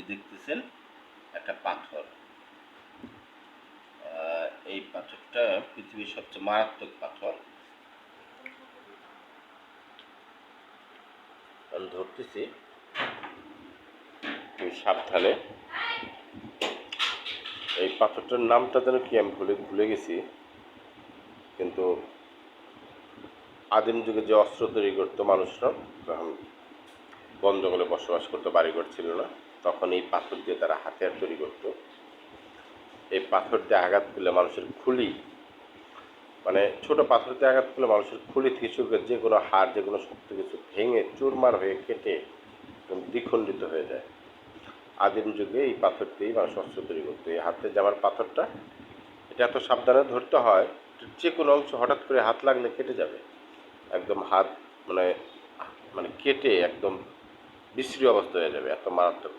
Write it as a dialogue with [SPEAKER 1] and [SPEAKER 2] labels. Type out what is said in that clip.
[SPEAKER 1] যে দেখতেছেন একটা পাথর। এই পাথরটা পৃথিবীর সবচেয়ে মারাত্মক পাথর। আমি ধরতেছি, তুমি সাবধানে। এই পাথরটার নামটা যেন কি আমি ভুলে গেছি, কিন্তু আদিম যুগে যে অস্ত্র তৈরি করতো মানুষরা, যখন বন জঙ্গলে বসবাস করতো, বাড়িঘর ছিল না, তখন এই পাথর দিয়ে তারা হাতিয়ার তৈরি করতো। এই পাথর দিয়ে আঘাত করলে মানুষের খুলি, মানে ছোট পাথর দিয়ে আঘাত করলে মানুষের খুলি থেকে শুরু করে যে কোনো হাড়, যে কোনো শক্ত কিছু ভেঙে চুরমার হয়ে কেটে দ্বিখণ্ডিত হয়ে যায়। আদিম যুগে এই পাথর দিয়েই মানুষ অস্ত্র তৈরি করতো। এই হাতে জামার পাথরটা, এটা এত সাবধানে ধরতে হয়, যে কোনো অংশ হঠাৎ করে হাত লাগলে কেটে যাবে, একদম হাত মানে মানে কেটে একদম বিশ্রী অবস্থা হয়ে যাবে, এত মারাত্মক।